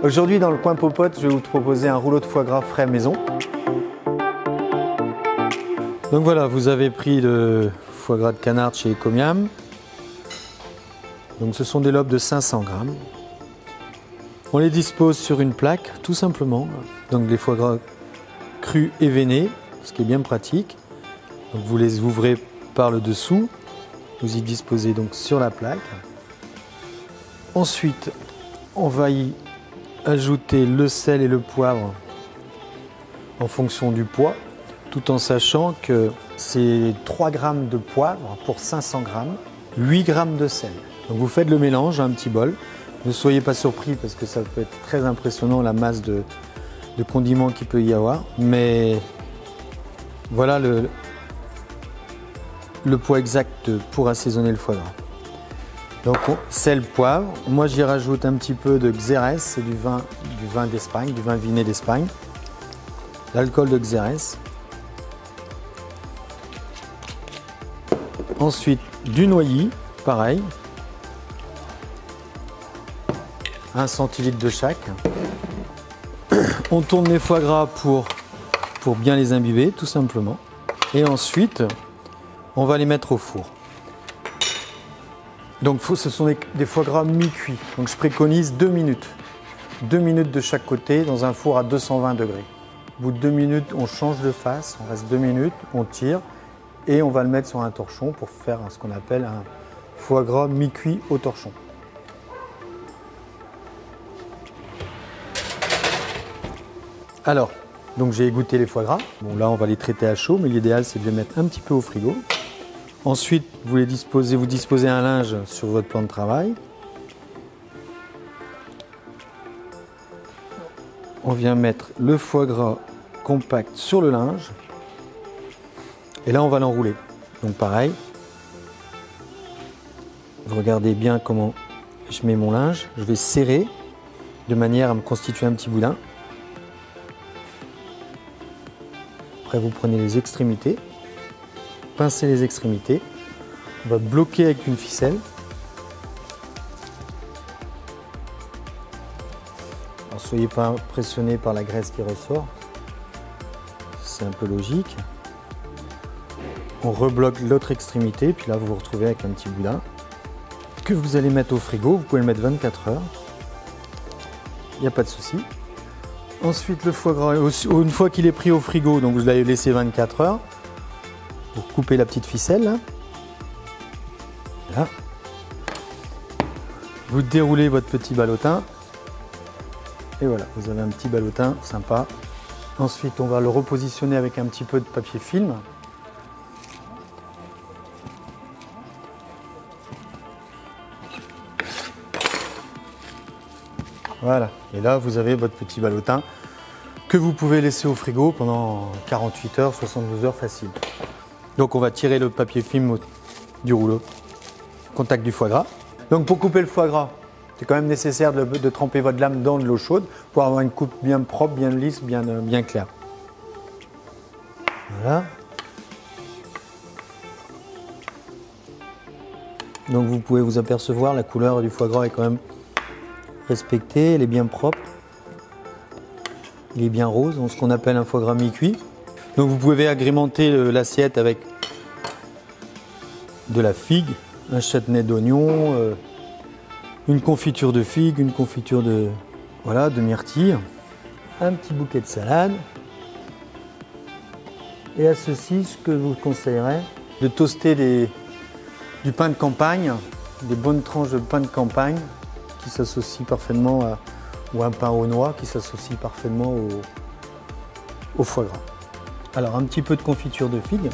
Aujourd'hui, dans le coin popote, je vais vous proposer un rouleau de foie gras frais maison. Donc voilà, vous avez pris le foie gras de canard de chez Ecomiam. Donc ce sont des lobes de 500 grammes. On les dispose sur une plaque, tout simplement. Donc des foie gras crus et veinés, ce qui est bien pratique. Donc vous les ouvrez par le dessous. Vous y disposez donc sur la plaque. Ensuite, on va y ajouter le sel et le poivre en fonction du poids, tout en sachant que c'est 3 grammes de poivre pour 500 grammes, 8 grammes de sel. Donc vous faites le mélange, un petit bol. Ne soyez pas surpris parce que ça peut être très impressionnant la masse de condiments qu'il peut y avoir. Mais voilà le poids exact pour assaisonner le foie gras. Donc sel, poivre. Moi j'y rajoute un petit peu de Xérès, c'est du vin d'Espagne, du vin viné d'Espagne. L'alcool de Xérès. Ensuite du noilly, pareil. 1 centilitre de chaque. On tourne les foie gras pour bien les imbiber, tout simplement. Et ensuite, on va les mettre au four. Donc ce sont des foie gras mi-cuits. Donc je préconise 2 minutes. 2 minutes de chaque côté dans un four à 220 degrés. Au bout de 2 minutes, on change de face, on reste 2 minutes, on tire et on va le mettre sur un torchon pour faire ce qu'on appelle un foie gras mi-cuit au torchon. Alors, donc j'ai égoutter les foie gras. Bon là on va les traiter à chaud, mais l'idéal c'est de les mettre un petit peu au frigo. Ensuite, vous disposez un linge sur votre plan de travail. On vient mettre le foie gras compact sur le linge. Et là, on va l'enrouler. Donc pareil, vous regardez bien comment je mets mon linge. Je vais serrer de manière à me constituer un petit boudin. Après, vous prenez les extrémités. Pincer les extrémités, on va bloquer avec une ficelle. Alors, soyez pas impressionné par la graisse qui ressort, c'est un peu logique. On rebloque l'autre extrémité, puis là vous vous retrouvez avec un petit boudin que vous allez mettre au frigo. Vous pouvez le mettre 24 heures, il n'y a pas de souci. Ensuite le foie gras, une fois qu'il est pris au frigo, donc vous l'avez laissé 24 heures, vous coupez la petite ficelle, là. Là. Vous déroulez votre petit ballotin. Et voilà, vous avez un petit ballotin sympa. Ensuite, on va le repositionner avec un petit peu de papier film. Voilà, et là, vous avez votre petit ballotin que vous pouvez laisser au frigo pendant 48 heures, 72 heures facile. Donc on va tirer le papier film du rouleau, contact du foie gras. Donc pour couper le foie gras, c'est quand même nécessaire de tremper votre lame dans de l'eau chaude pour avoir une coupe bien propre, bien lisse, bien claire. Voilà. Donc vous pouvez vous apercevoir, la couleur du foie gras est quand même respectée, elle est bien propre. Il est bien rose, ce qu'on appelle un foie gras mi-cuit. Donc vous pouvez agrémenter l'assiette avec de la figue, un châtenay d'oignon, une confiture de figue, une confiture de myrtille, un petit bouquet de salade. Et à ceci, ce que je vous conseillerais, de toaster du pain de campagne, des bonnes tranches de pain de campagne qui s'associent parfaitement ou un pain aux noix qui s'associe parfaitement au foie gras. Alors un petit peu de confiture de figue.